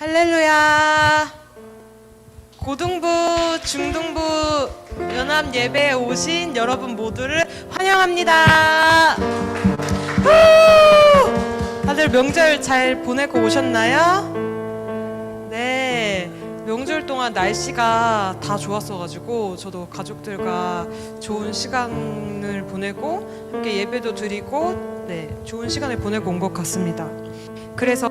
할렐루야. 고등부, 중등부 연합 예배에 오신 여러분 모두를 환영합니다. 다들 명절 잘 보내고 오셨나요? 네, 명절 동안 날씨가 다 좋았어가지고 저도 가족들과 좋은 시간을 보내고 함께 예배도 드리고 좋은 시간을 보내고 온 것 같습니다. 그래서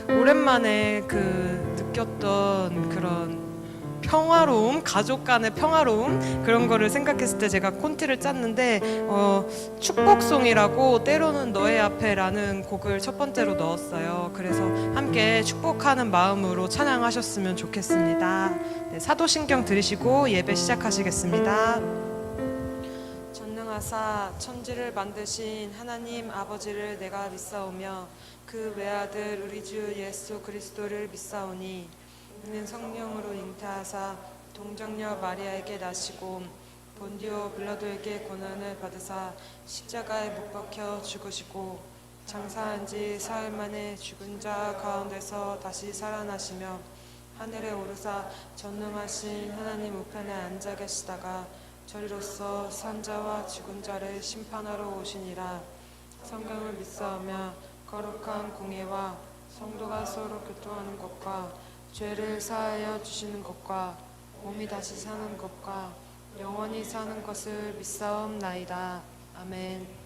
오랜만에 느꼈던 그런 평화로움, 가족 간의 평화로움, 그런 거를 생각했을 때 제가 콘티를 짰는데 축복송이라고 때로는 너의 앞에라는 곡을 첫 번째로 넣었어요. 그래서 함께 축복하는 마음으로 찬양하셨으면 좋겠습니다. 사도신경 들으시고 예배 시작하시겠습니다. 전능하사 천지를 만드신 하나님 아버지를 내가 믿사오며 그 외아들 우리 주 예수 그리스도를 믿사오니 이는 성령으로 잉태하사 동정녀 마리아에게 나시고 본디오 빌라도에게 고난을 받으사 십자가에 못 박혀 죽으시고 장사한 지 사흘 만에 죽은 자 가운데서 다시 살아나시며 하늘에 오르사 전능하신 하나님 우편에 앉아 계시다가 저리로서 산자와 죽은 자를 심판하러 오시니라. 성경을 믿사오며 거룩한 공예와 성도가 서로 교통하는 것과 죄를 사하여 주시는 것과 몸이 다시 사는 것과 영원히 사는 것을 믿사옵나이다. 아멘.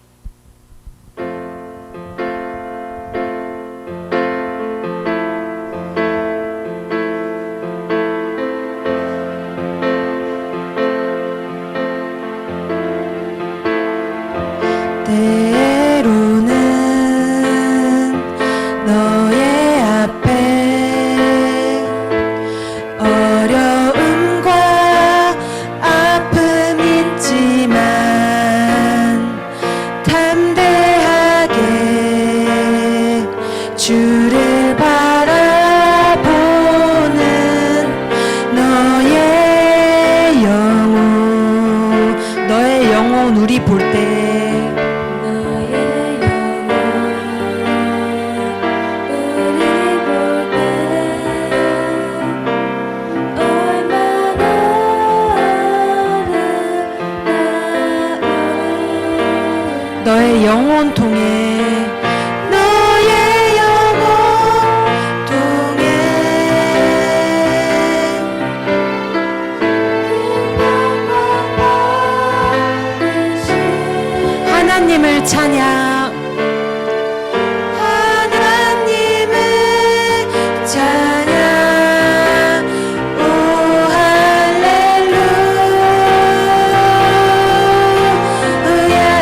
주를 바라보는 너의 영혼 우리 볼 때 너의 영혼 통해 하나님을 찬양, 하나님을 찬양, 오 할렐루야.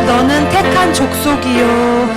너는 택한 족속이요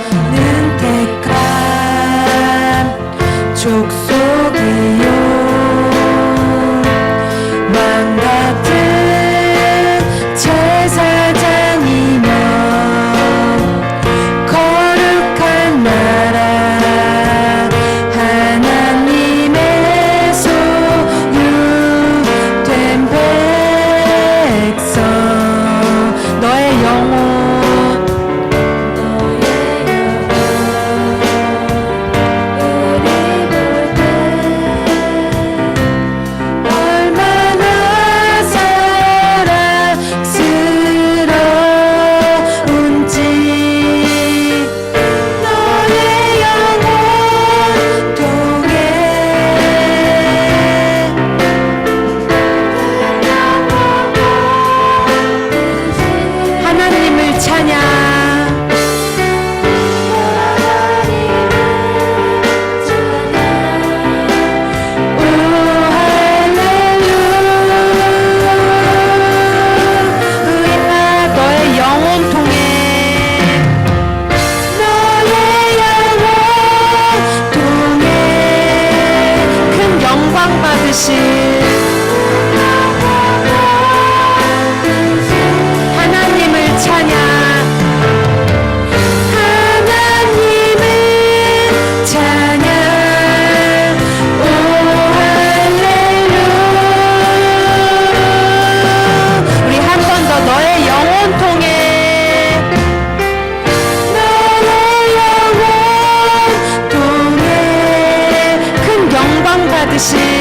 오실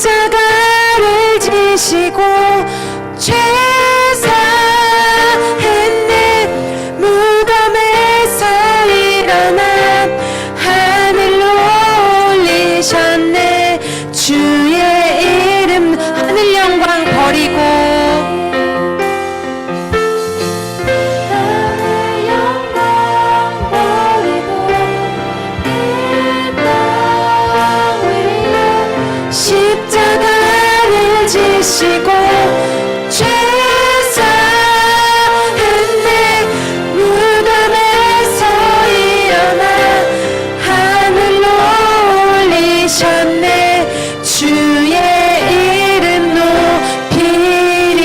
십자가를 지시고 죄사했네 무덤에서 일어나 하늘로 올리셨네 주의 이름 하늘 영광 버리고 지시고 죄사했네 무덤에서 일어나 하늘로 올리셨네 주의 이름 높이리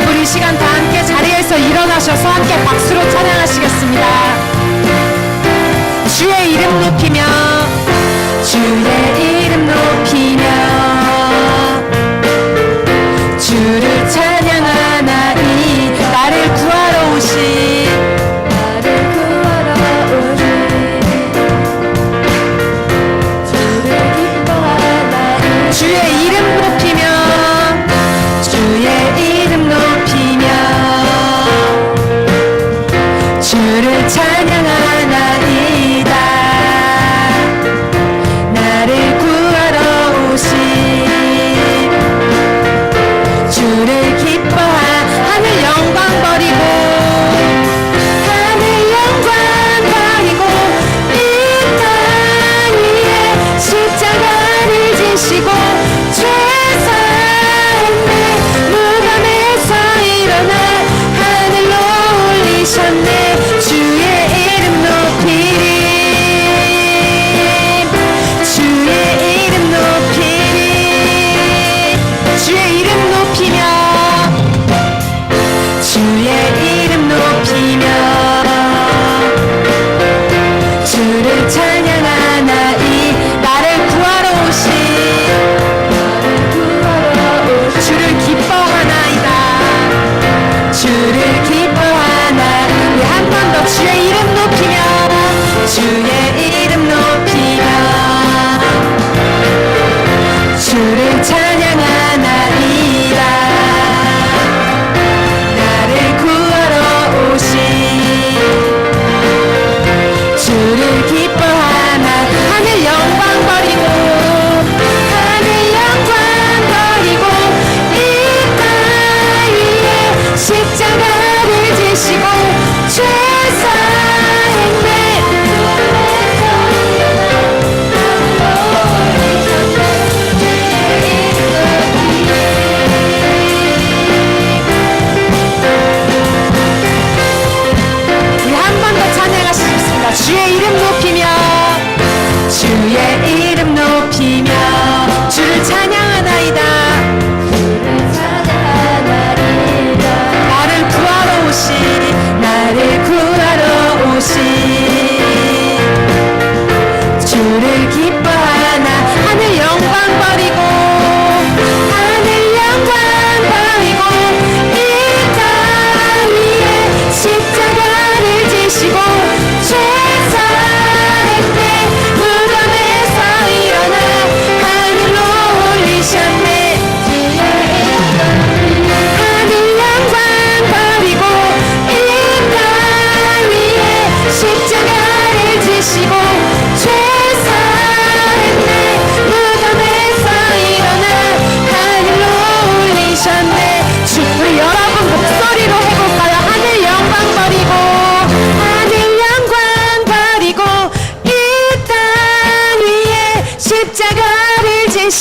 우리 시간 다 함께 자리에서 일어나셔서 함께 박수로 찬양하시겠습니다. 주의 이름 높이며 주의 이름 높이며 주를 찬양하나이 나를 구하러 오신 주를 기뻐하나이 주의 이름 높이며 주의 이름 높이며 주를 찬양하나이다 나를 구하러 오신 주를 기뻐하 하늘 영광 버리고 하늘 영광 버리고 이 땅 위에 십자가를 지시고 죄사했네 무덤에서 일어나 하늘로 올리셨네 주의 이름 높이리 주의 이름 높이리 주의 이름 높이며 주의 이름 높이며 주를 찬양하나이 나를 구하러 오신 주를 기뻐하나이다 주를 기뻐하나 우리 한 번 더 주의 이름 높이며 주의 이름 높이며 주를 찬양하나이다 나를 구하러 오신 주를 기뻐하나 하늘 영광 버리고 하늘 영광 버리고 이 땅 위에 십자가를 지시고 죄사했네 우리 한 번 더 찬양하시겠습니다. 주의 이름 높이며 주의 이름 높이며 주를 찬양하나이다 나를 구하러 오신 나를 구하러 오신 주를 기뻐하나 하늘 영광 버리고 하늘 영광 버리고 이 땅 위에 십자가를 지시고 죄사했네 무덤에서 일어나 하늘로 올리셨네 하늘 영광 버리고 이 땅 위에 십자가를 지시고 죄사했네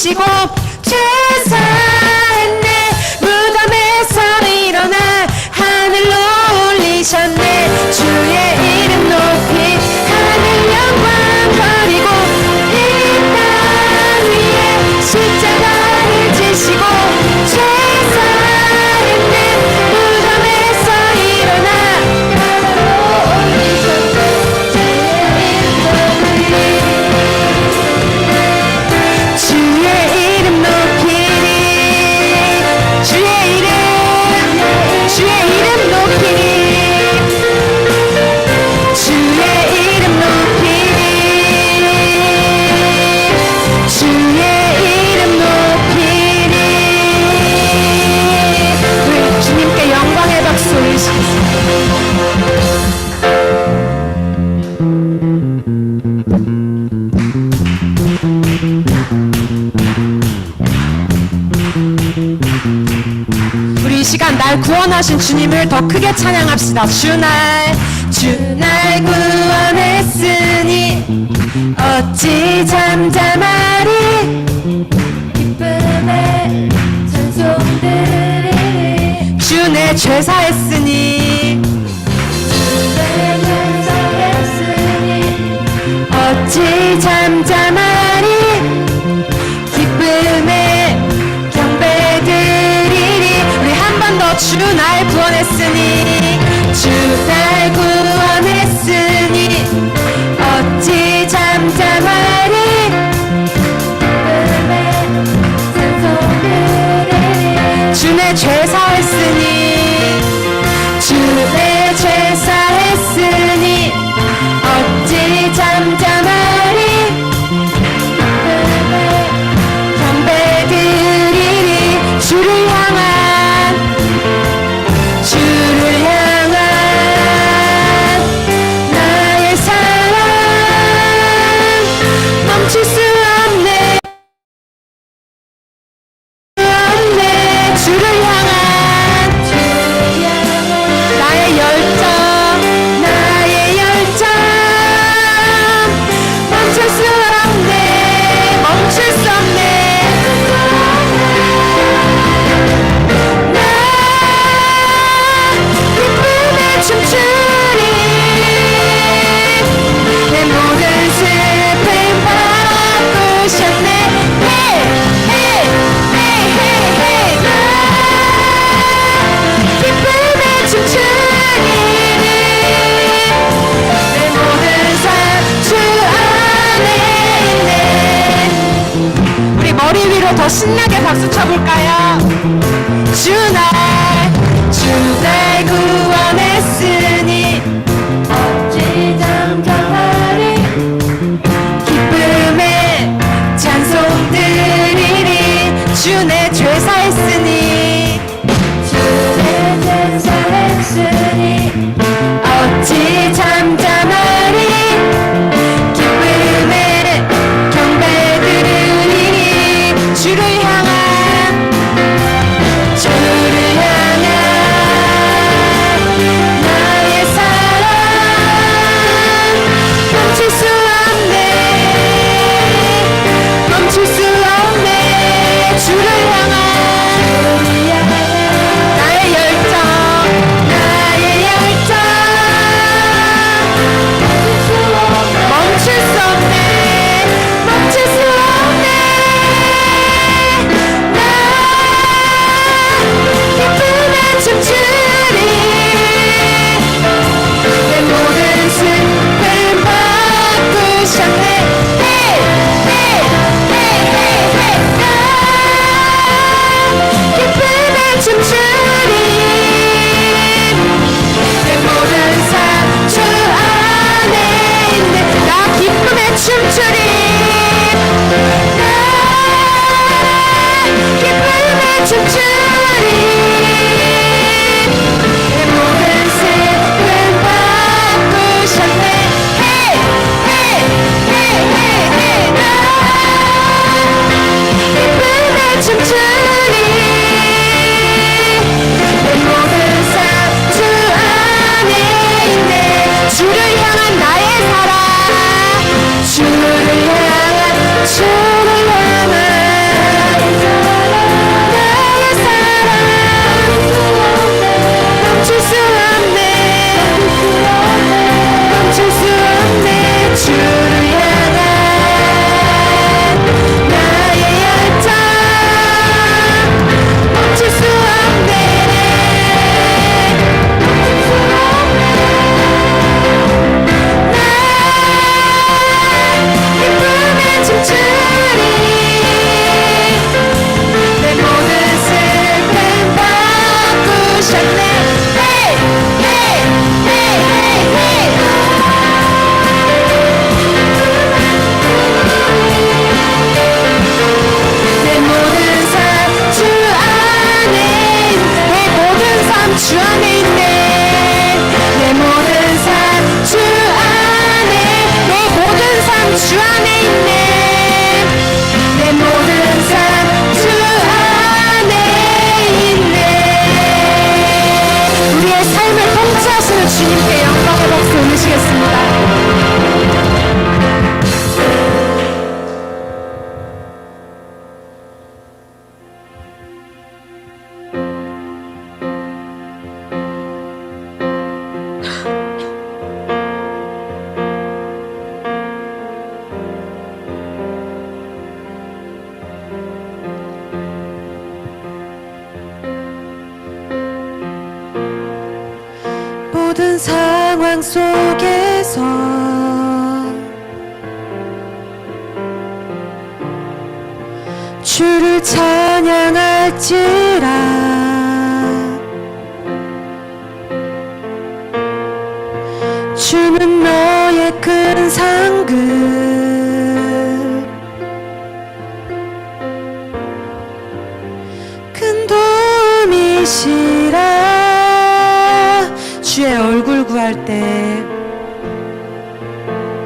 지시고 죄사했네. 무덤에서 일어나 하늘로 올리셨네. 주의 이름 높이 하늘 영광 버리고 이 땅 위에 십자가를 지시고 죄사했네. 무덤에서 일어나 하늘로 올리셨네. 주의 이름 높이니 주의 이름 높이니 주의 이름 높이니 주의 이름 높이니. 우리 주님께 영광의 박수 올리시겠습니다. 우리 이 시간 날 구원하신 주님을 더 크게 찬양합시다. 주 날 구원했으니 어찌 잠잠하리. 기쁨의 찬송들이 주 내 죄 사했으니 어찌 잠잠하리. 기쁨의 경배드리리. 우리 한 번 더 주 날 구원했으니 주 날 구원했으니 어찌 잠잠하리. 주 내 죄 사했으니 주 내 죄 사했으니 어찌 잠잠하리. 경배드리리. 주를 향한 나의 사랑 멈출 수 없네. 주를 향한 나의 열정 멈출 수 없네. 멈출 수 없네. 나 기쁨에 춤추리. 내 모든 슬픔 바꾸셨네. 나 기쁨에 춤추리. 내 모든 삶 주 안에 있네. 우리 머리 위로 더 신나게 박수 쳐볼까요? 주 날 구원했으니 어찌 잠잠하리. 기쁨의 찬송 드리리. 주 내 죄 사했으니 어찌 잠잠하리. 기쁨의 경배드리리. 주를 향한 나의 사랑 멈출 수 없네. 멈출 수 없네. 주를 향한 모든 상황 속에서 주를 찬양할지라. 주는 너의 큰 상급, 큰 도움이시라. 주의 얼굴 구할 때,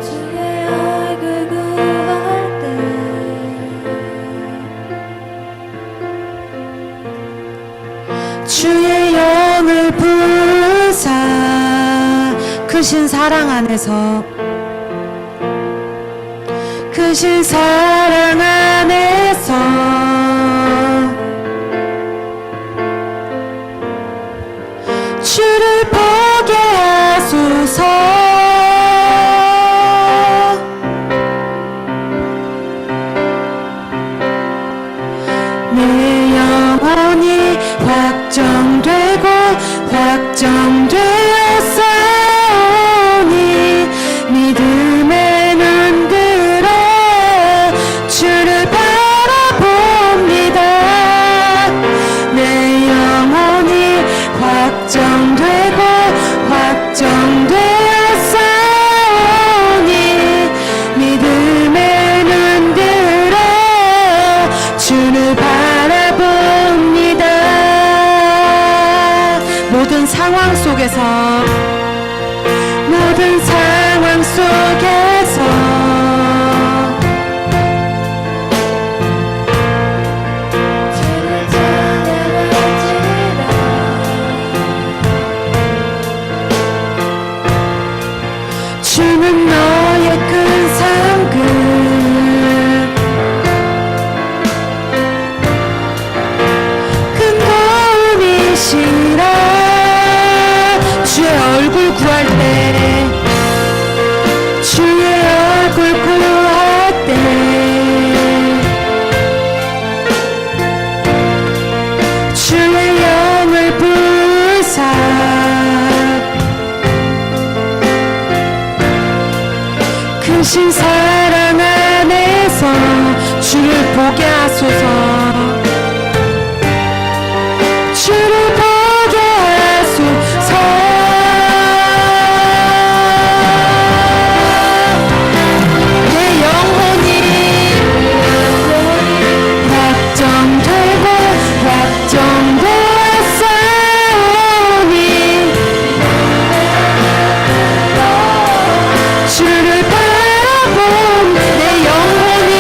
주의 얼굴 구할 때 주의 영을 부으사. 크신 사랑 안에서, 크신 사랑 안에서 주를 보게 하소서. 내 영혼이 확정되고 확정되었사오니 믿음의 눈 들어 주를 바라봅니다. 내 영혼이 확정되고 확정되었사오니 믿음의 눈 들어 주를 바라봅니다. 모든 상황 속에서, 모든 상황 속에서 주를 찬양할지라. 주는 너의 큰 상급, 큰 도움이시라. 주의 얼굴 구할 때, 주의 얼굴 구할 때 주의 영을 부으사. 크신 사랑 안에서 주를 보게 하소서. 주를 보게 하소서. 내 영혼이 확정되고 확정되었사오니 주를 바라본 내 영혼이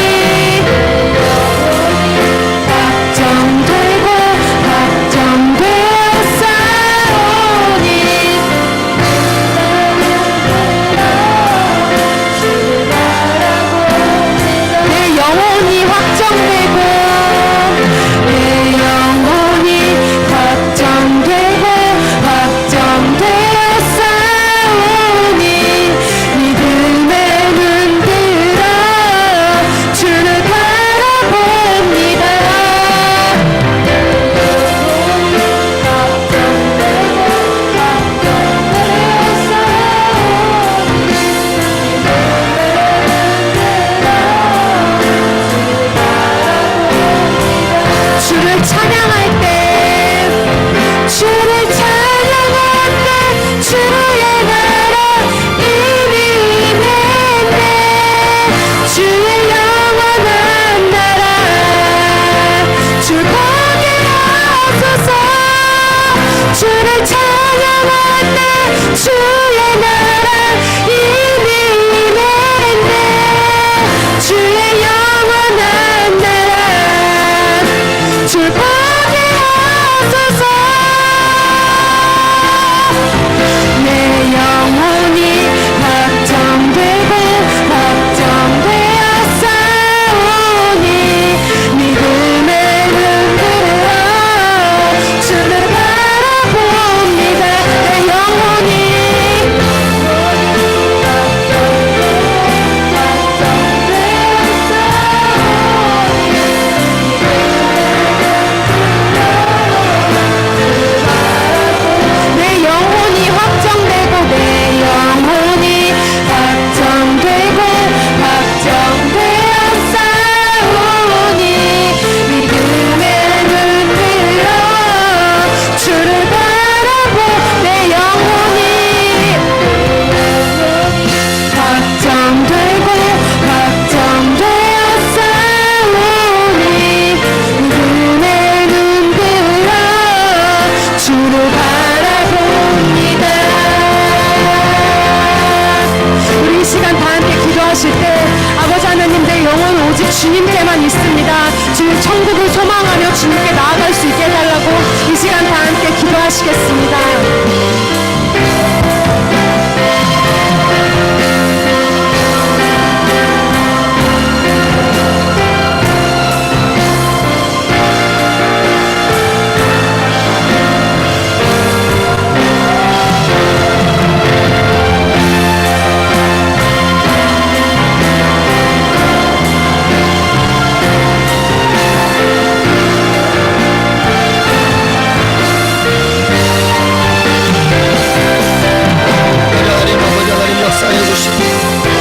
주님께만 있습니다. 주님 천국을 소망하며 주님께 나아갈 수 있게 해달라고 이 시간 다 함께 기도하시겠습니다.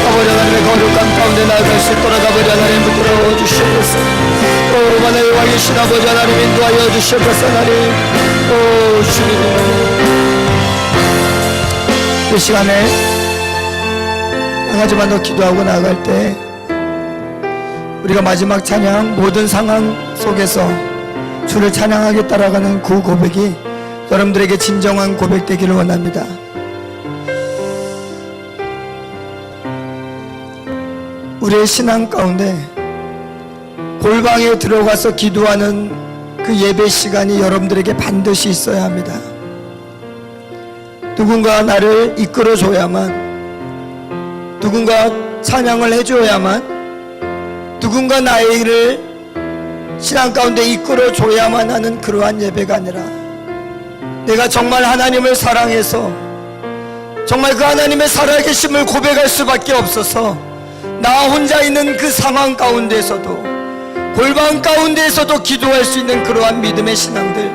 아버지 하나님의 거룩한 가운데 나아갈 수 있도록 아버지 하나님 부끄러워 주시옵소서. 오 만화의 왕이신 아버지 하나님 인도하여 주시옵소서. 하나님 오 주님 이 시간에 한 가지만 더 기도하고 나아갈 때 우리가 마지막 찬양 모든 상황 속에서 주를 찬양하게 따라가는 그 고백이 여러분들에게 진정한 고백되기를 원합니다. 우리의 신앙 가운데 골방에 들어가서 기도하는 그 예배 시간이 여러분들에게 반드시 있어야 합니다. 누군가 나를 이끌어줘야만, 누군가 찬양을 해줘야만, 누군가 나를 신앙 가운데 이끌어줘야만 하는 그러한 예배가 아니라 내가 정말 하나님을 사랑해서 정말 그 하나님의 살아계심을 고백할 수밖에 없어서 나 혼자 있는 그 상황 가운데서도 골방 가운데서도 기도할 수 있는 그러한 믿음의 신앙들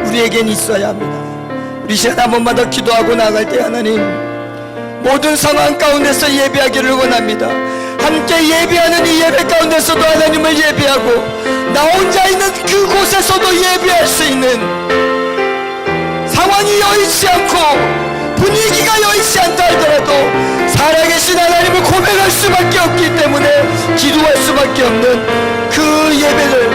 우리에겐 있어야 합니다. 우리 시간 한 번만 더 기도하고 나갈 때 하나님 모든 상황 가운데서 예배하기를 원합니다. 함께 예배하는 이 예배 가운데서도 하나님을 예배하고 나 혼자 있는 그곳에서도 예배할 수 있는 상황이 여의치 않고 분위기가 여의치 않다 하더라도 살아계신 하나님을 고백할 수밖에 없기 때문에 기도할 수밖에 없는 그 예배를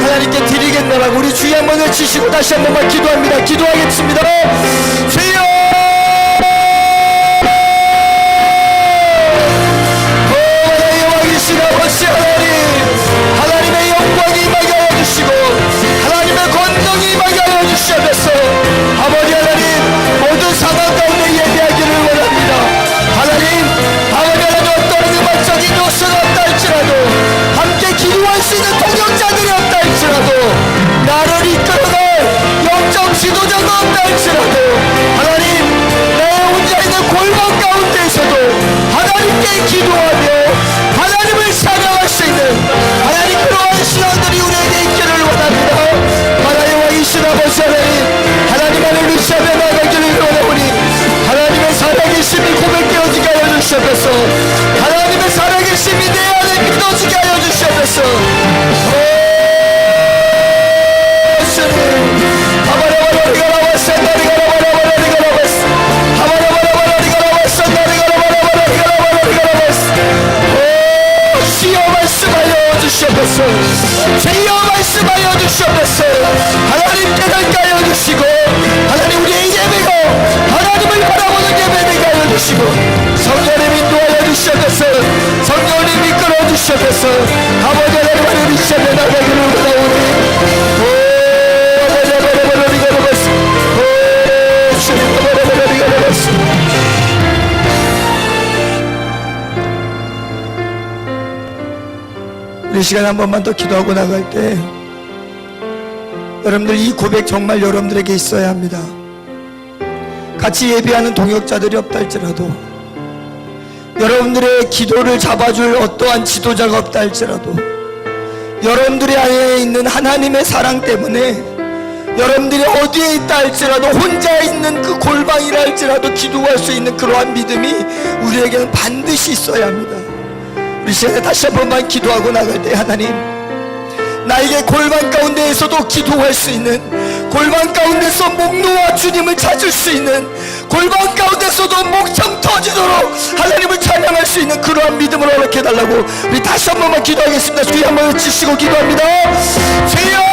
하나님께 드리겠노라고 우리 주의 한번 외치시고 다시 한 번만 기도합니다. 기도하겠습니다. 주여 하나님의 왕이신 아버지 하나님, 하나님의 영광이 임하게 하여 주시고 하나님의 권능이 임하게 하여 주시옵소서. 아버지 하나님 모든 상황 가운데 예배하기를 원합니다. 하나님 아버지 하나님 어떤 음악적인 요소가 없다 할지라도 함께 기도할 수 있는 동역자들이 없다 할지라도 나를 이끌어갈 영적 지도자가 없다 할지라도 하나님 내 혼자 있는 골방 가운데에서도 하나님께 기도하며 하나님을 찬양할 수 있는 하나님 그러한 신앙들이 우리에게 있기를 원합니다. 하나님 왕이신 아버지 하나님, 하나님 안에 루시아며 나가기를 원하오니 하나님의 살아계심이 고백되어지게 하여 주시옵소서. 하나님의 살아계심이 내 안에 믿어지게 하여 주시옵소서. 주여 말씀하여 주시옵소서. 주여 말씀하여 주시옵소서. 하나님 깨닫게 하여 주시고 하나님 우리의 예배가 하나님을 바라보는 예배 되게 하여 주시고 성령님 인도하여 주시옵소서. 성령님 이끌어 주시옵소서. 아버지 하나님 안에 미치며 나가기를 원하오니 우리 시간 한 번만 더 기도하고 나갈 때 여러분들 이 고백 정말 여러분들에게 있어야 합니다. 같이 예배하는 동역자들이 없다 할지라도 여러분들의 기도를 잡아줄 어떠한 지도자가 없다 할지라도 여러분들의 안에 있는 하나님의 사랑 때문에 여러분들이 어디에 있다 할지라도 혼자 있는 그 골방이라 할지라도 기도할 수 있는 그러한 믿음이 우리에게는 반드시 있어야 합니다. 우리 시간에 다시 한 번만 기도하고 나갈 때 하나님 나에게 골방 가운데에서도 기도할 수 있는 골방 가운데서 목 놓아 주님을 찾을 수 있는 골방 가운데서도 목청 터지도록 하나님을 찬양할 수 있는 그러한 믿음을 허락해달라고 우리 다시 한 번만 기도하겠습니다. 주여 한번 외치시고 기도합니다. 주여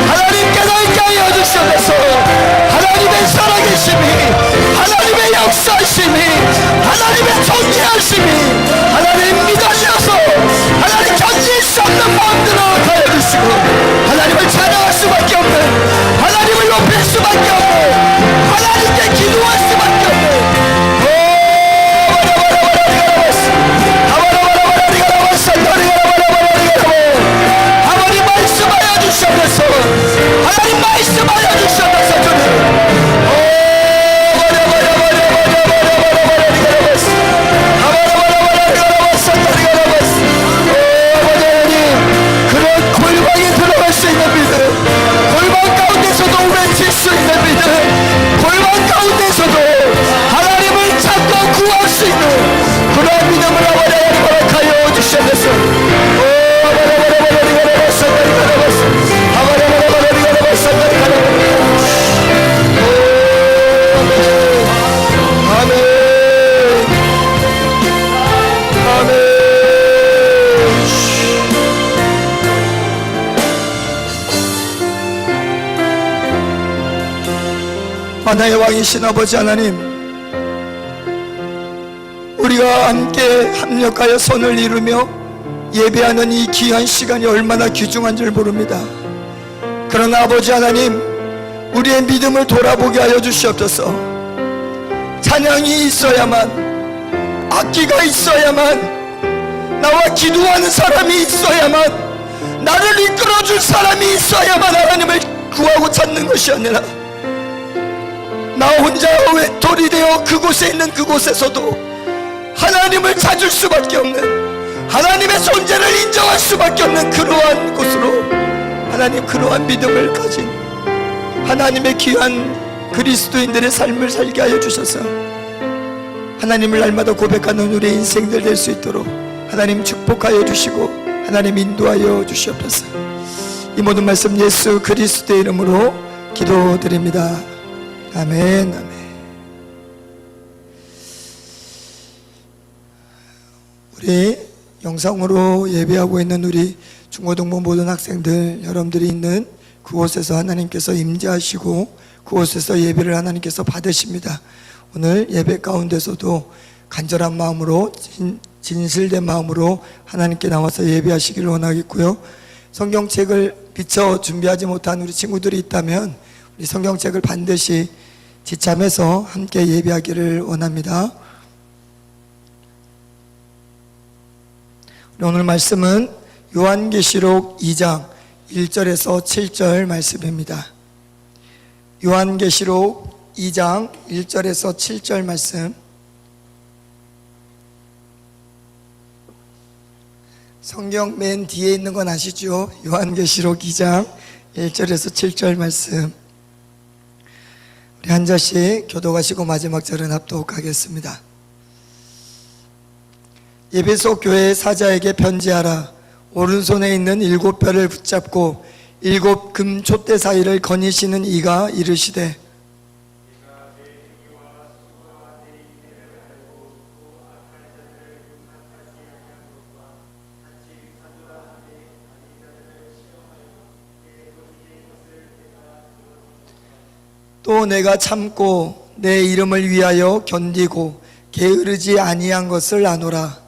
하나님 깨닫게 하여 열심히 하나님 믿어주셔서 하나님 견딜 수 없는 마음들로 가여 주시고 하나님을 찬양할 수밖에 없는, 하나님을 높일 수밖에 없는, 하나님께 기도할 수밖에 없는 아버지 말씀하여 주셔서, 하나님 말씀하여 주셔서 주님 그런 골방에 들어갈 수 있는 믿음, 골방 가운데서도 외칠 수 있는 믿음, 골방 가운데서도 하나님을 찾고 구할 수 있는 그런 믿음을 아버지 하나님 허락하여 주셔서 만나의 왕이신 아버지 하나님, 우리가 함께 합력하여 손을 이루며 예배하는 이 귀한 시간이 얼마나 귀중한 줄 모릅니다. 그러나 아버지 하나님, 우리의 믿음을 돌아보게 하여 주시옵소서. 찬양이 있어야만, 악기가 있어야만, 나와 기도하는 사람이 있어야만, 나를 이끌어줄 사람이 있어야만 하나님을 구하고 찾는 것이 아니라 나 혼자 외톨이 되어 그곳에 있는 그곳에서도 하나님을 찾을 수밖에 없는, 하나님의 존재를 인정할 수밖에 없는 그러한 곳으로 하나님, 그러한 믿음을 가진 하나님의 귀한 그리스도인들의 삶을 살게 하여 주셔서 하나님을 날마다 고백하는 우리의 인생들 될 수 있도록 하나님 축복하여 주시고 하나님 인도하여 주시옵소서. 이 모든 말씀 예수 그리스도의 이름으로 기도드립니다. 아멘. 아멘. 우리 영상으로 예배하고 있는 우리 중고등부 모든 학생들, 여러분들이 있는 그곳에서 하나님께서 임재하시고 그곳에서 예배를 하나님께서 받으십니다. 오늘 예배 가운데서도 간절한 마음으로, 진실된 마음으로 하나님께 나와서 예배하시기를 원하겠고요. 성경책을 비춰 준비하지 못한 우리 친구들이 있다면 우리 성경책을 반드시 지참해서 함께 예배하기를 원합니다. 오늘 말씀은 요한계시록 2장 1절에서 7절 말씀입니다. 요한계시록 2장 1절에서 7절 말씀, 성경 맨 뒤에 있는 건 아시죠? 요한계시록 2장 1절에서 7절 말씀, 우리 한 절씩 교독하시고 마지막 절은 합독하겠습니다. 에베소 교회 사자에게 편지하라. 오른손에 있는 7별을 붙잡고 7 금 촛대 사이를 거니시는 이가 이르시되, 또 내가 참고 내 이름을 위하여 견디고 게으르지 아니한 것을 아노라.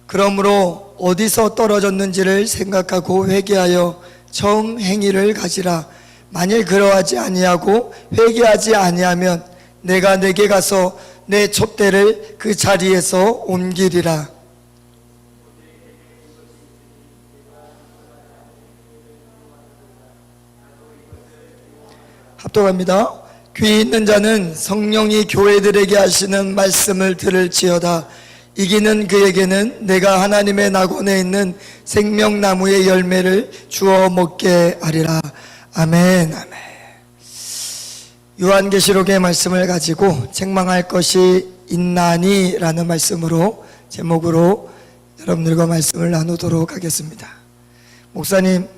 그러므로 어디서 떨어졌는지를 생각하고 회개하여 처음 행위를 가지라. 만일 그러하지 아니하고 회개하지 아니하면 내가 내게 가서 내 촛대를 그 자리에서 옮기리라. 합독합니다. 귀 있는 자는 성령이 교회들에게 하시는 말씀을 들을지어다. 이기는 그에게는 내가 하나님의 낙원에 있는 생명나무의 열매를 주어 먹게 하리라. 아멘. 아멘. 요한계시록의 말씀을 가지고 책망할 것이 있나니 라는 말씀으로, 제목으로 여러분들과 말씀을 나누도록 하겠습니다. 목사님,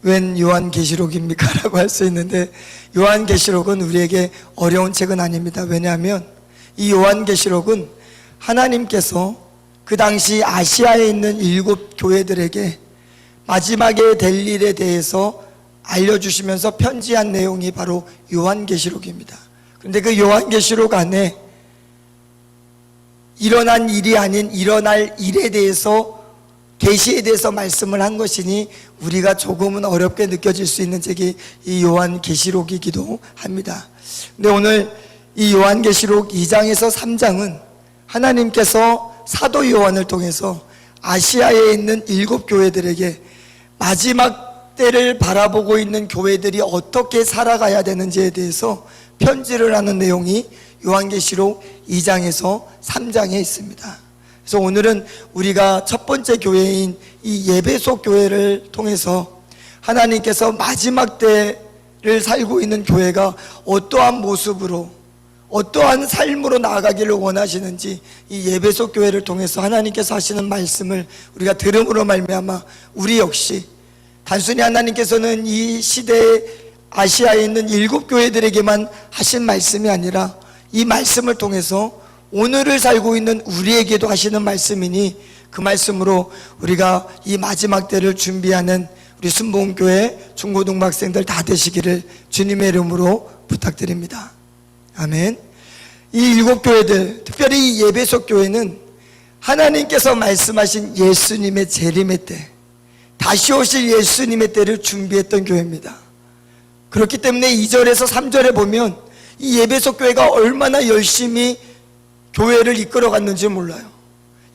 웬 요한계시록입니까? 라고 할 수 있는데, 요한계시록은 우리에게 어려운 책은 아닙니다. 왜냐하면 이 요한계시록은 하나님께서 그 당시 아시아에 있는 7 교회들에게 마지막에 될 일에 대해서 알려주시면서 편지한 내용이 바로 요한계시록입니다. 그런데 그 요한계시록 안에 일어난 일이 아닌 일어날 일에 대해서, 계시에 대해서 말씀을 한 것이니 우리가 조금은 어렵게 느껴질 수 있는 책이 이 요한계시록이기도 합니다. 근데 오늘 이 요한계시록 2장에서 3장은 하나님께서 사도 요한을 통해서 아시아에 있는 7교회들에게 마지막 때를 바라보고 있는 교회들이 어떻게 살아가야 되는지에 대해서 편지를 하는 내용이 요한계시록 2장에서 3장에 있습니다. 그래서 오늘은 우리가 첫 번째 교회인 이 예배소 교회를 통해서 하나님께서 마지막 때를 살고 있는 교회가 어떠한 모습으로, 어떠한 삶으로 나아가기를 원하시는지 이 예배소 교회를 통해서 하나님께서 하시는 말씀을 우리가 들음으로 말미암아 우리 역시 단순히 하나님께서는 이 시대에 아시아에 있는 7교회들에게만 하신 말씀이 아니라 이 말씀을 통해서 오늘을 살고 있는 우리에게도 하시는 말씀이니 그 말씀으로 우리가 이 마지막 때를 준비하는 우리 순복음교회 중고등학생들 다 되시기를 주님의 이름으로 부탁드립니다. 아멘. 이 7교회들, 특별히 이 예배소 교회는 하나님께서 말씀하신 예수님의 재림의 때, 다시 오실 예수님의 때를 준비했던 교회입니다. 그렇기 때문에 2절에서 3절에 보면 이 예배소 교회가 얼마나 열심히 교회를 이끌어 갔는지 몰라요.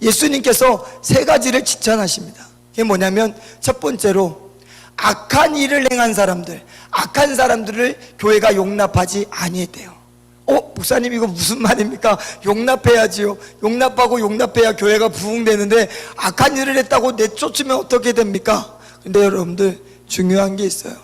예수님께서 3가지를 지천하십니다. 그게 뭐냐면 첫 번째로 악한 일을 행한 사람들, 악한 사람들을 교회가 용납하지 아니했대요. 목사님 이거 무슨 말입니까? 용납해야지요. 용납하고 용납해야 교회가 부흥되는데 악한 일을 했다고 내쫓으면 어떻게 됩니까? 근데 여러분들 중요한 게 있어요.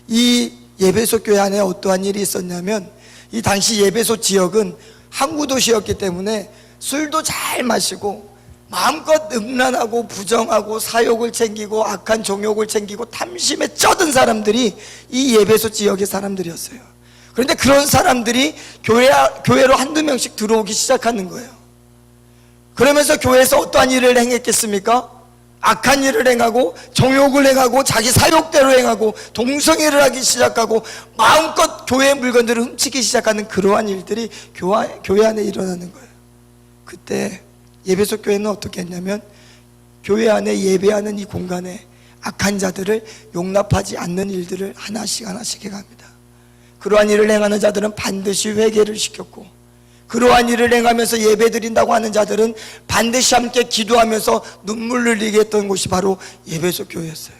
이 예배소 교회 안에 어떠한 일이 있었냐면 이 당시 예배소 지역은 항구 도시였기 때문에 술도 잘 마시고 마음껏 음란하고 부정하고 사욕을 챙기고 악한 정욕을 챙기고 탐심에 쩌든 사람들이 이 예배소 지역의 사람들이었어요. 그런데 그런 사람들이 교회로 한두 명씩 들어오기 시작하는 거예요. 그러면서 교회에서 어떠한 일을 행했겠습니까? 악한 일을 행하고 정욕을 행하고 자기 사욕대로 행하고 동성애를 하기 시작하고 마음껏 교회의 물건들을 훔치기 시작하는 그러한 일들이 교회 안에 일어나는 거예요. 그때 예배소 교회는 어떻게 했냐면 교회 안에 예배하는 이 공간에 악한 자들을 용납하지 않는 일들을 하나씩 해갑니다. 그러한 일을 행하는 자들은 반드시 회개를 시켰고, 그러한 일을 행하면서 예배드린다고 하는 자들은 반드시 함께 기도하면서 눈물 흘리게 했던 곳이 바로 예배소 교회였어요.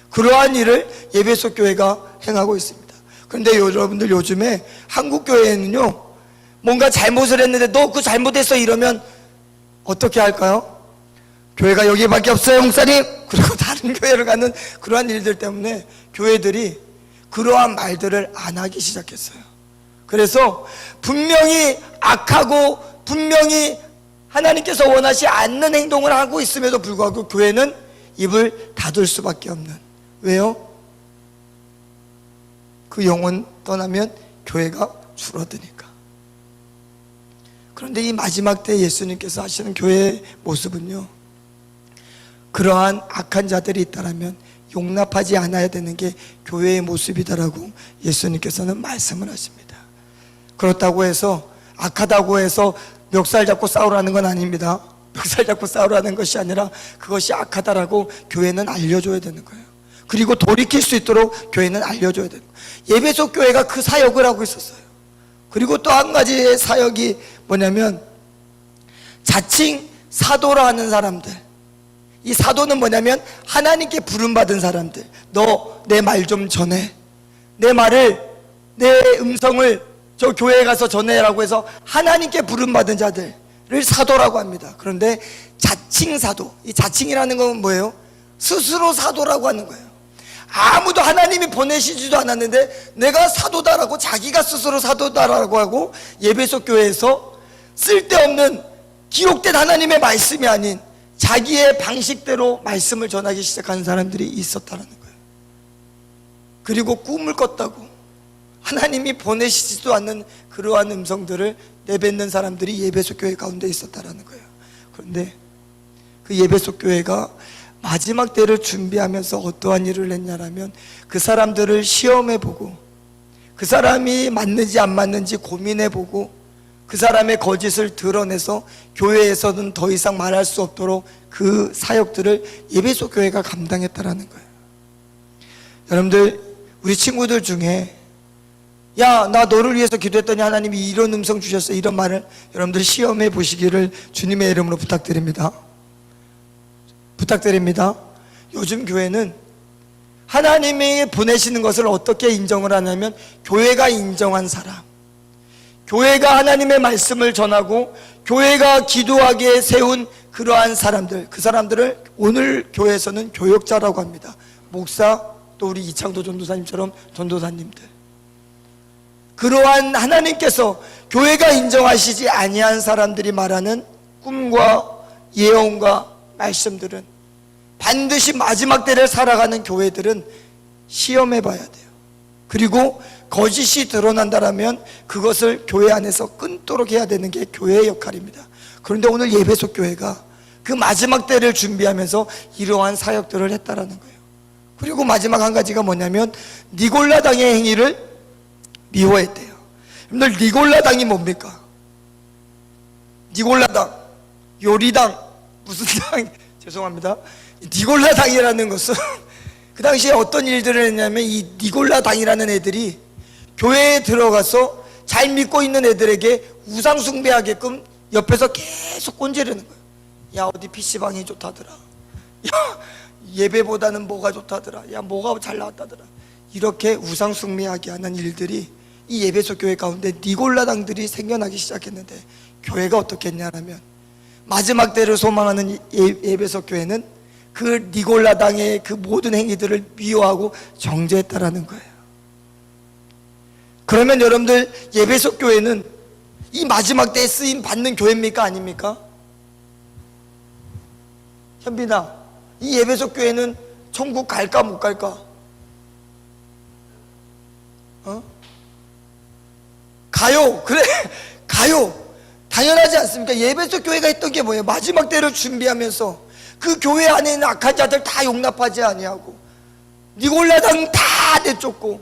그러한 일을 예배소 교회가 행하고 있습니다. 그런데 여러분들 요즘에 한국 교회에는요, 뭔가 잘못을 했는데 너 그 잘못했어 이러면 어떻게 할까요? 교회가 여기밖에 없어요 목사님. 그리고 다른 교회를 가는 그러한 일들 때문에 교회들이 그러한 말들을 안 하기 시작했어요. 그래서 분명히 악하고 분명히 하나님께서 원하지 않는 행동을 하고 있음에도 불구하고 교회는 입을 닫을 수밖에 없는. 왜요? 그 영혼 떠나면 교회가 줄어드니까. 그런데 이 마지막 때 예수님께서 하시는 교회의 모습은요, 그러한 악한 자들이 있다라면 용납하지 않아야 되는 게 교회의 모습이다라고 예수님께서는 말씀을 하십니다. 그렇다고 해서 악하다고 해서 멱살 잡고 싸우라는 건 아닙니다. 멱살 잡고 싸우라는 것이 아니라 그것이 악하다라고 교회는 알려줘야 되는 거예요. 그리고 돌이킬 수 있도록 교회는 알려줘야 되는 거예요. 예배소 교회가 그 사역을 하고 있었어요. 그리고 또 한 가지의 사역이 뭐냐면 자칭 사도라 하는 사람들, 이 사도는 뭐냐면 하나님께 부름받은 사람들. 너 내 말 좀 전해, 내 말을, 내 음성을 저 교회에 가서 전해라고 해서 하나님께 부름받은 자들을 사도라고 합니다. 그런데 자칭 사도, 이 자칭이라는 건 뭐예요? 스스로 사도라고 하는 거예요. 아무도 하나님이 보내시지도 않았는데 내가 사도다라고 자기가 스스로 사도다라고 하고 예배소 교회에서 쓸데없는 기록된 하나님의 말씀이 아닌 자기의 방식대로 말씀을 전하기 시작하는 사람들이 있었다는 거예요. 그리고 꿈을 꿨다고 하나님이 보내시지도 않는 그러한 음성들을 내뱉는 사람들이 예배소 교회 가운데 있었다는 거예요. 그런데 그 예배소 교회가 마지막 때를 준비하면서 어떠한 일을 했냐라면 그 사람들을 시험해보고 그 사람이 맞는지 안 맞는지 고민해보고 그 사람의 거짓을 드러내서 교회에서는 더 이상 말할 수 없도록 그 사역들을 에베소 교회가 감당했다라는 거예요. 여러분들, 우리 친구들 중에 야, 나 너를 위해서 기도했더니 하나님이 이런 음성 주셨어, 이런 말을 여러분들 시험해 보시기를 주님의 이름으로 부탁드립니다. 요즘 교회는 하나님이 보내시는 것을 어떻게 인정을 하냐면 교회가 인정한 사람, 교회가 하나님의 말씀을 전하고 교회가 기도하게 세운 그러한 사람들, 그 사람들을 오늘 교회에서는 교역자라고 합니다. 목사, 또 우리 이창도 전도사님처럼 전도사님들, 그러한 하나님께서 교회가 인정하시지 아니한 사람들이 말하는 꿈과 예언과 말씀들은 반드시 마지막 때를 살아가는 교회들은 시험해 봐야 돼요. 그리고 거짓이 드러난다면 그것을 교회 안에서 끊도록 해야 되는 게 교회의 역할입니다. 그런데 오늘 예배소 교회가 그 마지막 때를 준비하면서 이러한 사역들을 했다라는 거예요. 그리고 마지막 한 가지가 뭐냐면 니골라당의 행위를 미워했대요. 여러분들, 니골라당이 뭡니까? 니골라당, 요리당, 무슨 당? 죄송합니다. 니골라당이라는 것은 그 당시에 어떤 일들을 했냐면 이 니골라당이라는 애들이 교회에 들어가서 잘 믿고 있는 애들에게 우상 숭배하게끔 옆에서 계속 꼰지르는 거예요. 야, 어디 PC방이 좋다더라. 야, 예배보다는 뭐가 좋다더라. 야, 뭐가 잘 나왔다더라. 이렇게 우상 숭배하게 하는 일들이 이 예배소 교회 가운데 니골라당들이 생겨나기 시작했는데, 교회가 어떻게 했냐면 마지막 때를 소망하는 예배소 교회는 그 니골라당의 그 모든 행위들을 미워하고 정죄했다라는 거예요. 그러면 여러분들, 예배소 교회는 이 마지막 때에 쓰임 받는 교회입니까? 아닙니까? 현빈아, 이 예배소 교회는 천국 갈까 못 갈까? 가요. 그래, 가요. 당연하지 않습니까? 예배소 교회가 했던 게 뭐예요? 마지막 때를 준비하면서 그 교회 안에 있는 악한 자들 다 용납하지 아니하고 니골라당 다 내쫓고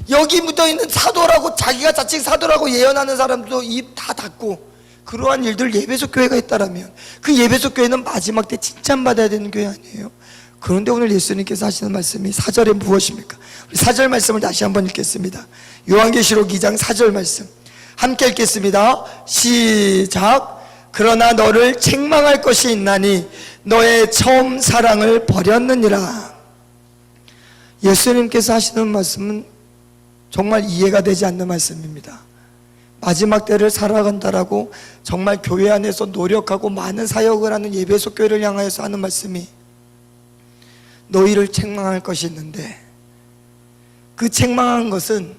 여기 묻어있는 사도라고, 자기가 자칭 사도라고 예언하는 사람도 입 다 닫고, 그러한 일들 예배소 교회가 했다라면 그 예배소 교회는 마지막 때 칭찬받아야 되는 교회 아니에요? 그런데 오늘 예수님께서 하시는 말씀이 4절에 무엇입니까? 우리 4절 말씀을 다시 한번 읽겠습니다. 요한계시록 2장 4절 말씀 함께 읽겠습니다. 시작. 그러나 너를 책망할 것이 있나니 너의 처음 사랑을 버렸느니라. 예수님께서 하시는 말씀은 정말 이해가 되지 않는 말씀입니다. 마지막 때를 살아간다라고 정말 교회 안에서 노력하고 많은 사역을 하는 예배소 교회를 향하여서 하는 말씀이 너희를 책망할 것이 있는데, 그 책망한 것은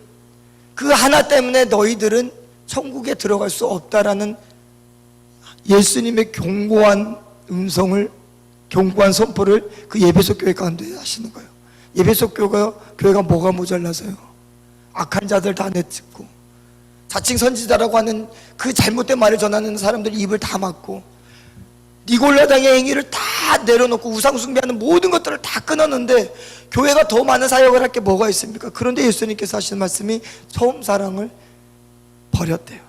그 하나 때문에 너희들은 천국에 들어갈 수 없다라는 예수님의 견고한 음성을, 견고한 선포를 그 예배소 교회 가운데 하시는 거예요. 예배소 교회가 뭐가 모자라서요? 악한 자들 다 내쫓고 자칭 선지자라고 하는 그 잘못된 말을 전하는 사람들 입을 다 막고 니골라당의 행위를 다 내려놓고 우상 숭배하는 모든 것들을 다 끊었는데 교회가 더 많은 사역을 할 게 뭐가 있습니까? 그런데 예수님께서 하시는 말씀이 처음 사랑을 버렸대요.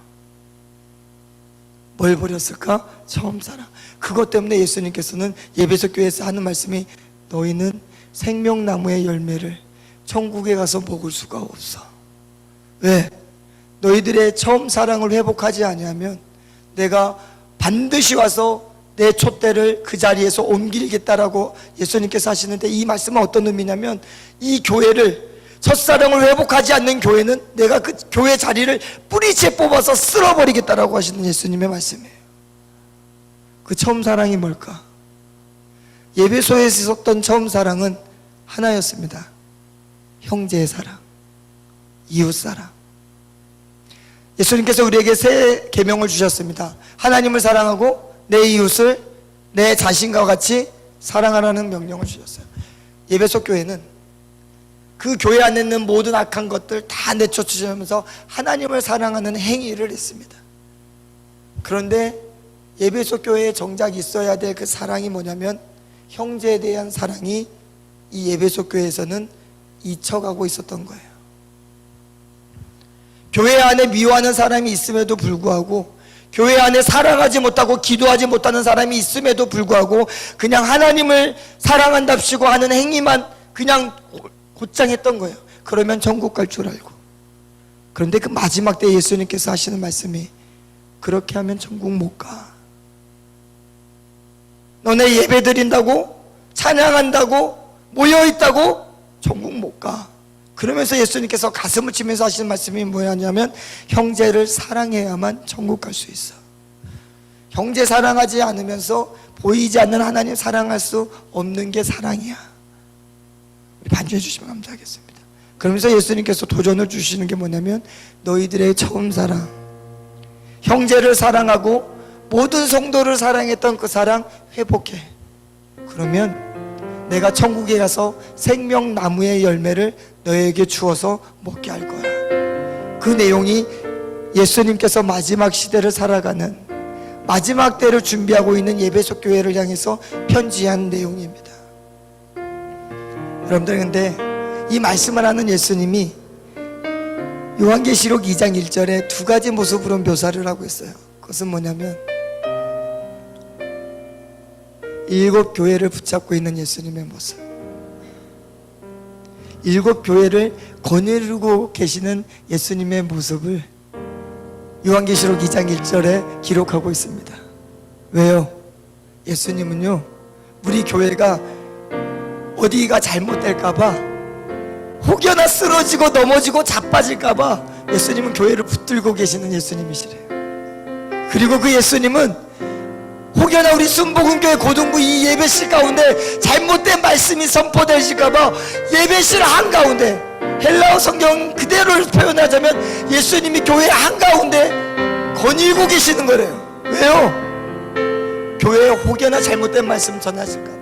뭘 버렸을까? 처음 사랑. 그것 때문에 예수님께서는 예배소 교회에서 하는 말씀이 너희는 생명나무의 열매를 천국에 가서 먹을 수가 없어. 왜? 너희들의 처음 사랑을 회복하지 아니하면 내가 반드시 와서 내 촛대를 그 자리에서 옮기겠다라고 예수님께서 하시는데, 이 말씀은 어떤 의미냐면 이 교회를, 첫사랑을 회복하지 않는 교회는 내가 그 교회 자리를 뿌리채 뽑아서 쓸어버리겠다라고 하시는 예수님의 말씀이에요. 그 처음 사랑이 뭘까? 예배소에 있었던 처음 사랑은 하나였습니다. 형제의 사랑, 이웃 사랑. 예수님께서 우리에게 새 계명을 주셨습니다. 하나님을 사랑하고 내 이웃을 내 자신과 같이 사랑하라는 명령을 주셨어요. 예배소 교회는 그 교회 안에 있는 모든 악한 것들 다 내쫓으면서 하나님을 사랑하는 행위를 했습니다. 그런데 예배소 교회에 정작 있어야 될 그 사랑이 뭐냐면 형제에 대한 사랑이 이 에베소 교회에서는 잊혀가고 있었던 거예요. 교회 안에 미워하는 사람이 있음에도 불구하고, 교회 안에 사랑하지 못하고 기도하지 못하는 사람이 있음에도 불구하고 그냥 하나님을 사랑한답시고 하는 행위만 그냥 곧장 했던 거예요. 그러면 천국 갈 줄 알고. 그런데 그 마지막 때 예수님께서 하시는 말씀이, 그렇게 하면 천국 못 가. 너네 예배 드린다고, 찬양한다고, 모여있다고 천국 못 가. 그러면서 예수님께서 가슴을 치면서 하시는 말씀이 뭐냐면, 형제를 사랑해야만 천국 갈 수 있어. 형제 사랑하지 않으면서 보이지 않는 하나님 사랑할 수 없는 게 사랑이야. 우리 반주해 주시면 감사하겠습니다. 그러면서 예수님께서 도전을 주시는 게 뭐냐면, 너희들의 처음 사랑, 형제를 사랑하고 모든 성도를 사랑했던 그 사랑 회복해. 그러면 내가 천국에 가서 생명나무의 열매를 너에게 주어서 먹게 할 거야. 그 내용이 예수님께서 마지막 시대를 살아가는, 마지막 때를 준비하고 있는 에베소 교회를 향해서 편지한 내용입니다. 여러분들, 근데 이 말씀을 하는 예수님이 요한계시록 2장 1절에 두 가지 모습으로 묘사를 하고 있어요. 그것은 뭐냐면, 7 교회를 붙잡고 있는 예수님의 모습, 7 교회를 거느리고 계시는 예수님의 모습을 요한계시록 2장 1절에 기록하고 있습니다. 왜요? 예수님은요, 우리 교회가 어디가 잘못될까봐, 혹여나 쓰러지고 넘어지고 자빠질까봐 예수님은 교회를 붙들고 계시는 예수님이시래요. 그리고 그 예수님은 혹여나 우리 순복음교회 고등부 이 예배실 가운데 잘못된 말씀이 선포되실까봐 예배실 한가운데, 헬라어 성경 그대로 표현하자면 예수님이 교회 한가운데 거닐고 계시는 거래요. 왜요? 교회에 혹여나 잘못된 말씀 전하실까봐.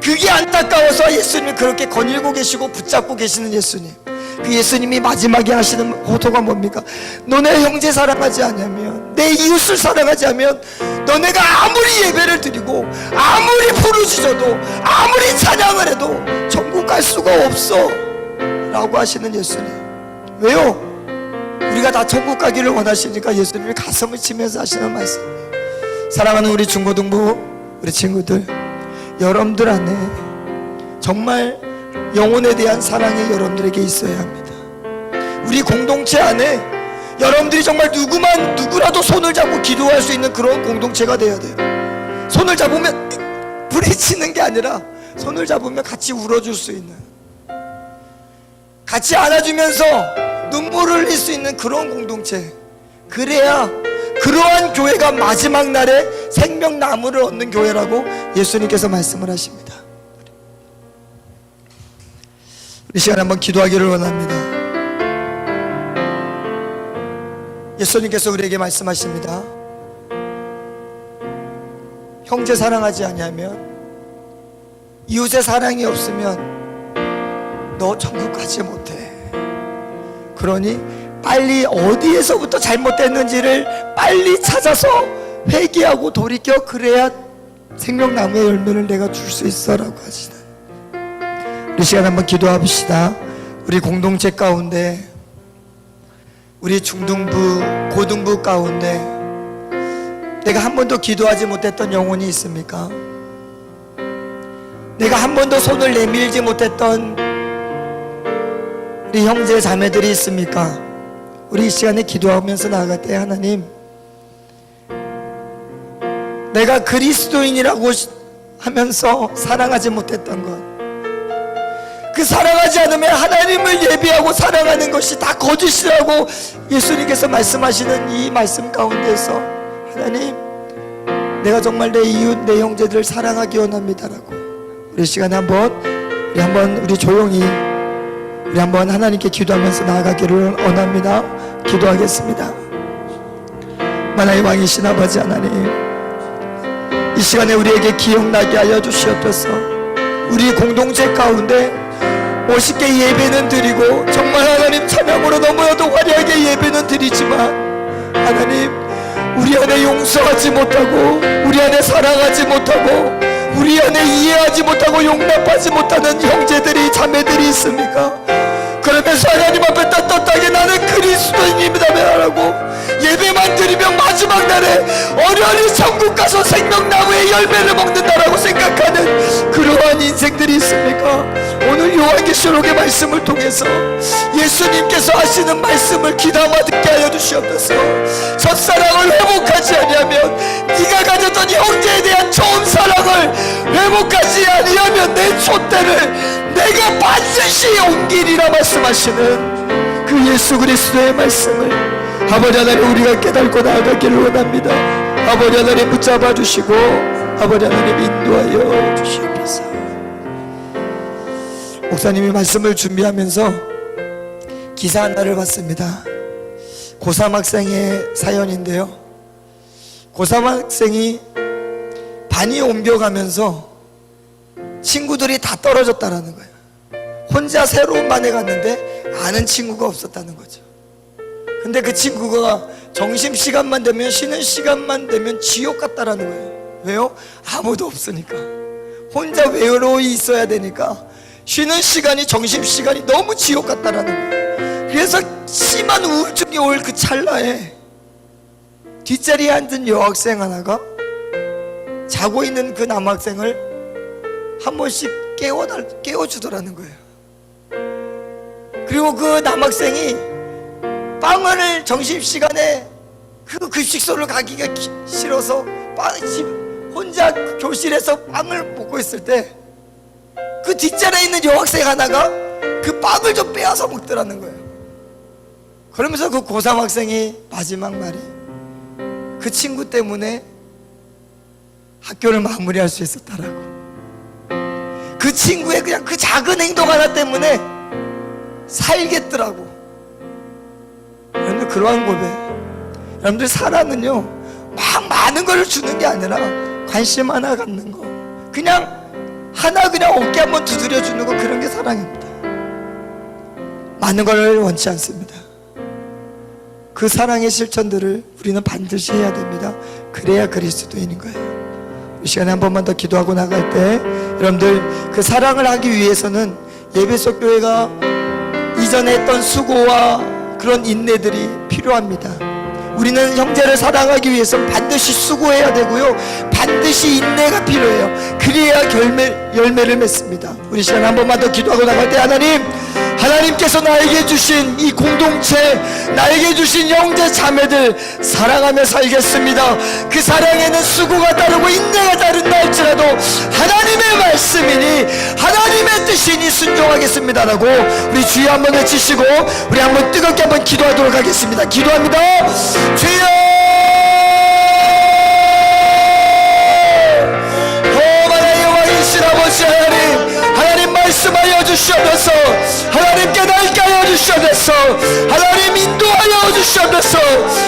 그게 안타까워서 예수님이 그렇게 거닐고 계시고 붙잡고 계시는 예수님. 그 예수님이 마지막에 하시는 호소가 뭡니까? 너네 형제 사랑하지 않으면, 내 이웃을 사랑하지 않으면 너네가 아무리 예배를 드리고 아무리 부르짖어도 아무리 찬양을 해도 천국 갈 수가 없어 라고 하시는 예수님. 왜요? 우리가 다 천국 가기를 원하시니까 예수님이 가슴을 치면서 하시는 말씀이에요. 사랑하는 우리 중고등부 우리 친구들, 여러분들 안에 정말 영혼에 대한 사랑이 여러분들에게 있어야 합니다. 우리 공동체 안에 여러분들이 정말 누구라도 손을 잡고 기도할 수 있는 그런 공동체가 되어야 돼요. 손을 잡으면 부딪히는 게 아니라 손을 잡으면 같이 울어줄 수 있는, 같이 안아주면서 눈물을 흘릴 수 있는 그런 공동체. 그래야 그러한 교회가 마지막 날에 생명나무를 얻는 교회라고 예수님께서 말씀을 하십니다. 이 시간에 한번 기도하기를 원합니다. 예수님께서 우리에게 말씀하십니다. 형제 사랑하지 아니하면, 이웃의 사랑이 없으면 너 천국 가지 못해. 그러니 빨리 어디에서부터 잘못됐는지를 빨리 찾아서 회개하고 돌이켜, 그래야 생명나무의 열매를 내가 줄 수 있어 라고 하시는, 우리 시간 한번 기도합시다. 우리 공동체 가운데, 우리 중등부, 고등부 가운데 내가 한 번도 기도하지 못했던 영혼이 있습니까? 내가 한 번도 손을 내밀지 못했던 우리 형제 자매들이 있습니까? 우리 이 시간에 기도하면서 나아갈 때, 하나님, 내가 그리스도인이라고 하면서 사랑하지 못했던 것, 그 사랑하지 않으면 하나님을 예배하고 사랑하는 것이 다 거짓이라고 예수님께서 말씀하시는 이 말씀 가운데서, 하나님, 내가 정말 내 이웃, 내 형제들을 사랑하기 원합니다라고 우리 시간에 우리 조용히 우리 한번 하나님께 기도하면서 나아가기를 원합니다. 기도하겠습니다. 만화의 왕이신 아버지 하나님, 이 시간에 우리에게 기억나게 하여 주시옵소서. 우리 공동체 가운데 멋있게 예배는 드리고, 정말 하나님 찬양으로 너무나도 화려하게 예배는 드리지만, 하나님, 우리 안에 용서하지 못하고, 우리 안에 사랑하지 못하고, 우리 안에 이해하지 못하고 용납하지 못하는 형제들이 자매들이 있습니까? 그러면서 하나님 앞에 떳떳하게 나는 그리스도인입니다 말하고 예배만 드리면 마지막 날에 어련히 천국 가서 생명나무의 열매를 먹는다라고 생각하는 그러한 인생들이 있습니까? 오늘 요한계시록의 말씀을 통해서 예수님께서 하시는 말씀을 귀담아 듣게 하여 주시옵소서. 첫사랑을 회복하지 아니하면, 네가 가졌던 형제에 대한 처음 사랑을 회복하지 아니하면 내 촛대를 내가 반드시 옮기리라 말씀하시는 그 예수 그리스도의 말씀을 아버지 하나님 우리가 깨닫고 나아가기를 원합니다. 아버지 하나님 붙잡아 주시고 아버지 하나님 인도하여 주시옵소서. 목사님이 말씀을 준비하면서 기사 하나를 봤습니다. 고3 학생의 사연인데요, 고3 학생이 반이 옮겨가면서 친구들이 다 떨어졌다라는 거예요. 혼자 새로운 반에 갔는데 아는 친구가 없었다는 거죠. 근데 그 친구가 점심시간만 되면, 쉬는 시간만 되면 지옥 같다라는 거예요. 왜요? 아무도 없으니까. 혼자 외로이 있어야 되니까 쉬는 시간이, 점심시간이 너무 지옥 같다라는 거예요. 그래서 심한 우울증이 올 그 찰나에 뒷자리에 앉은 여학생 하나가 자고 있는 그 남학생을 한 번씩 깨워주더라는 거예요. 그리고 그 남학생이 빵을 점심시간에 그 급식소를 가기가 싫어서 혼자 교실에서 빵을 먹고 있을 때 그 뒷자리에 있는 여학생 하나가 그 빵을 좀 빼앗아 먹더라는 거예요. 그러면서 그 고3 학생이 마지막 말이 그 친구 때문에 학교를 마무리할 수 있었다라고. 그 친구의 그냥 그 작은 행동 하나 때문에 살겠더라고. 여러분들 그러한 고백, 여러분들 사랑은요 막 많은 걸 주는 게 아니라 관심 하나 갖는 거, 그냥 하나 그냥 어깨 한번 두드려 주는 거, 그런 게 사랑입니다. 많은 걸 원치 않습니다. 그 사랑의 실천들을 우리는 반드시 해야 됩니다. 그래야 그리스도인인 거예요. 이 시간에 한 번만 더 기도하고 나갈 때 여러분들 그 사랑을 하기 위해서는 예배속 교회가 이전에 했던 수고와 그런 인내들이 필요합니다. 우리는 형제를 사랑하기 위해서 반드시 수고해야 되고요, 반드시 인내가 필요해요. 그래야 열매를 맺습니다. 우리 시간 한 번만 더 기도하고 나갈 때 하나님께서 나에게 주신 이 공동체, 나에게 주신 형제 자매들 사랑하며 살겠습니다. 그 사랑에는 수고가 따르고 인내가 따른다 할지라도 하나님의 말씀이니 하나님의 뜻이니 순종하겠습니다라고 우리 주여 한번 외치시고 우리 한번 뜨겁게 한번 기도하도록 하겠습니다. 기도합니다. 주여, 오만의 여호와이신 아버지 하나님 말씀하여 주시옵소서. 하나님 깨닫게 하여 주시옵소서. 하나님 인도하여 주시옵소서.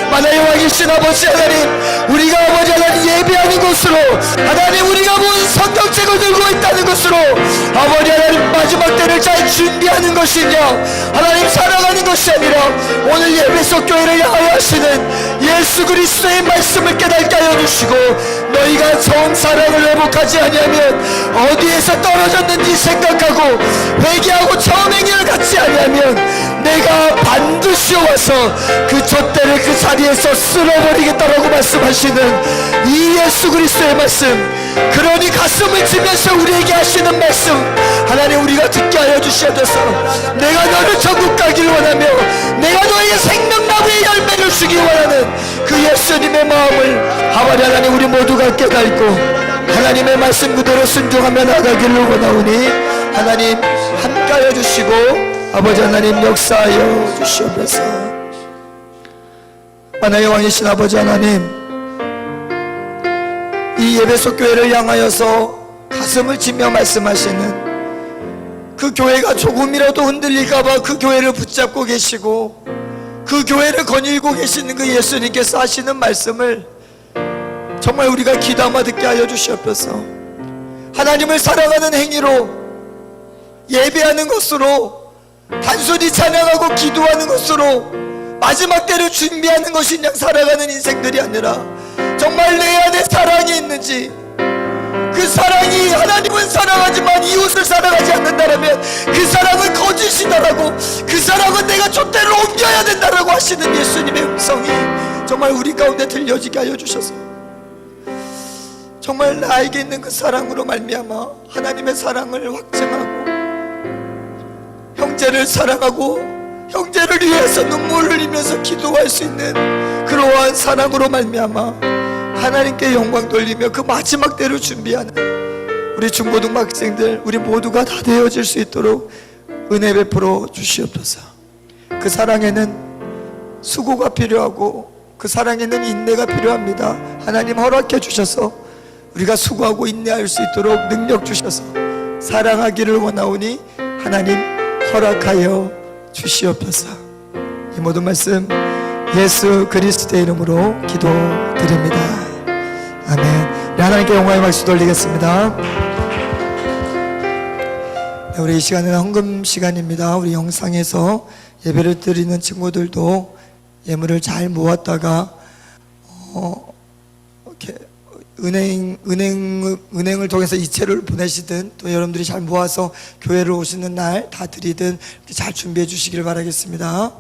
만화의 왕이신 아버지 하나님, 우리가 아버지 하나님 예배하는 것으로, 하나님 우리가 본 성경책을 들고 있다는 것으로 아버지 하나님 마지막 때를 잘 준비하는 것이냐, 하나님 사랑하는 것이 아니라 오늘 예배속 교회를 향하여 하시는 예수 그리스도의 말씀을 깨닫게 하여 주시고, 너희가 처음 사랑을 회복하지 아니하면 어디에서 떨어졌는지 생각하고 회개하고 처음 행위를 갖지 아니하면 내가 반드시 와서 그 촛대를 그 자리에서 쓸어버리겠다라고 말씀하시는 이 예수 그리스도의 말씀, 그러니 가슴을 치면서 우리에게 하시는 말씀 하나님 우리가 듣게 하여 주시옵소서. 내가 너를 천국 가기를 원하며 내가 너에게 생명나무의 열매를 주기 원하는 그 예수님의 마음을 아버지 하나님 우리 모두가 깨닫고 하나님의 말씀 그대로 순종하며 나가기를 원하오니 하나님 함께하여 주시고 아버지 하나님 역사하여 주시옵소서. 만화의 왕이신 아버지 하나님, 이 예배속 교회를 향하여서 가슴을 치며 말씀하시는 그 교회가 조금이라도 흔들릴까봐 그 교회를 붙잡고 계시고 그 교회를 거닐고 계시는 그 예수님께서 하시는 말씀을 정말 우리가 귀담아 듣게 하여 주시옵소서. 하나님을 사랑하는 행위로, 예배하는 것으로, 단순히 찬양하고 기도하는 것으로 마지막 때를 준비하는 것이 그냥 살아가는 인생들이 아니라 정말 내 안에 사랑이 있는지, 그 그 사랑이, 하나님은 사랑하지만 이웃을 사랑하지 않는다라면 그 사랑은 거짓이다라고, 그 사랑은 내가 촛대를 옮겨야 된다라고 하시는 예수님의 음성이 정말 우리 가운데 들려지게 하여 주셔서 정말 나에게 있는 그 사랑으로 말미암아 하나님의 사랑을 확증하고 형제를 사랑하고 형제를 위해서 눈물을 흘리면서 기도할 수 있는 그러한 사랑으로 말미암아 하나님께 영광 돌리며 그 마지막 때로 준비하는 우리 중고등학생들 우리 모두가 다 되어질 수 있도록 은혜 베풀어 주시옵소서. 그 사랑에는 수고가 필요하고 그 사랑에는 인내가 필요합니다. 하나님 허락해 주셔서 우리가 수고하고 인내할 수 있도록 능력 주셔서 사랑하기를 원하오니 하나님 허락하여 주시옵소서. 이 모든 말씀 예수 그리스도의 이름으로 기도드립니다. 아멘. 하나님께 영광의 박수 돌리겠습니다. 우리 이 시간은 헌금 시간입니다. 우리 영상에서 예배를 드리는 친구들도 예물을 잘 모았다가 이렇게 은행을 통해서 이체를 보내시든 또 여러분들이 잘 모아서 교회를 오시는 날 다 드리든 이렇게 잘 준비해 주시기를 바라겠습니다.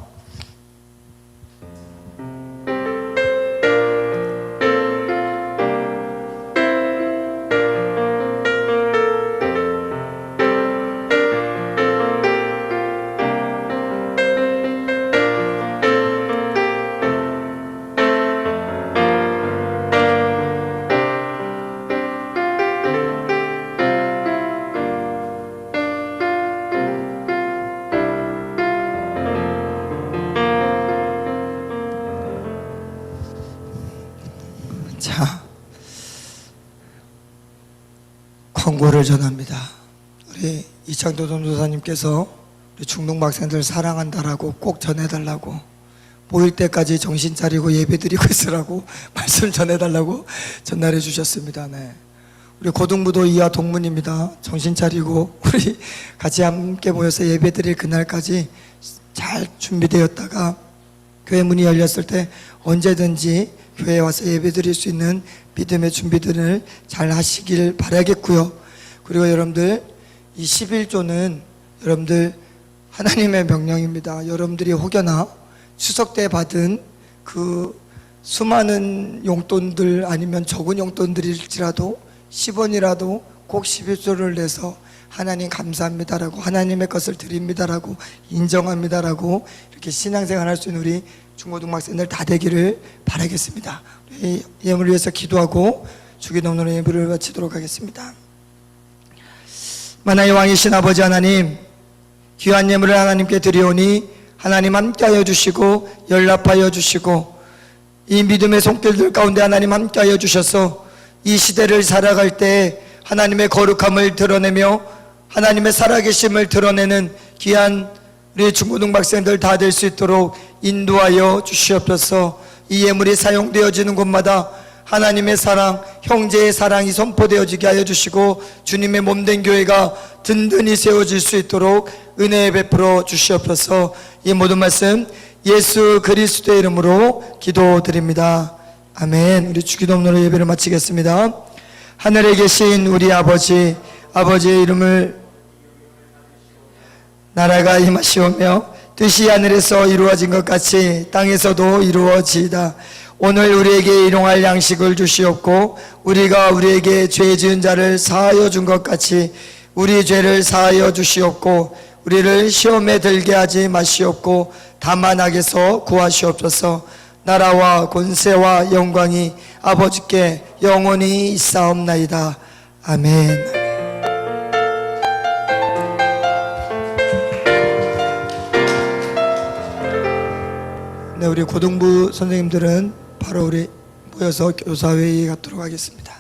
자, 광고를 전합니다. 우리 이창도 전도사님께서 우리 중동박생들 사랑한다라고 꼭 전해달라고, 모일 때까지 정신 차리고 예배 드리고 있으라고 말씀 전해달라고 전달해 주셨습니다. 네. 우리 고등부도 이하 동문입니다. 정신 차리고 우리 같이 함께 모여서 예배 드릴 그날까지 잘 준비되었다가 교회 문이 열렸을 때 언제든지 교회에 와서 예배 드릴 수 있는 믿음의 준비들을 잘 하시길 바라겠고요. 그리고 여러분들 이 11조는 여러분들 하나님의 명령입니다. 여러분들이 혹여나 추석 때 받은 그 수많은 용돈들 아니면 적은 용돈들일지라도 10원이라도 꼭 11조를 내서 하나님 감사합니다라고, 하나님의 것을 드립니다라고, 인정합니다라고 이렇게 신앙생활 할 수 있는 우리 중고등학생들 다 되기를 바라겠습니다. 우리 예물을 위해서 기도하고 주기도문으로 예물을 바치도록 하겠습니다. 만하의 왕이신 아버지 하나님, 귀한 예물을 하나님께 드리오니 하나님 함께하여 주시고 연락하여 주시고 이 믿음의 손길들 가운데 하나님 함께하여 주셔서 이 시대를 살아갈 때 하나님의 거룩함을 드러내며 하나님의 살아계심을 드러내는 귀한 우리 중고등학생들 다 될 수 있도록 인도하여 주시옵소서. 이 예물이 사용되어지는 곳마다 하나님의 사랑, 형제의 사랑이 선포되어지게 하여 주시고 주님의 몸된 교회가 든든히 세워질 수 있도록 은혜 베풀어 주시옵소서. 이 모든 말씀 예수 그리스도의 이름으로 기도드립니다. 아멘. 우리 주기도문으로 예배를 마치겠습니다. 하늘에 계신 우리 아버지, 아버지의 이름을 나라가 임하시오며 뜻이 하늘에서 이루어진 것 같이 땅에서도 이루어지이다. 오늘 우리에게 일용할 양식을 주시옵고 우리가 우리에게 죄 지은 자를 사하여 준 것 같이 우리 죄를 사하여 주시옵고 우리를 시험에 들게 하지 마시옵고 다만 악에서 구하시옵소서. 나라와 권세와 영광이 아버지께 영원히 있사옵나이다. 아멘. 네, 우리 고등부 선생님들은 바로 우리 모여서 교사회의 갖도록 하겠습니다.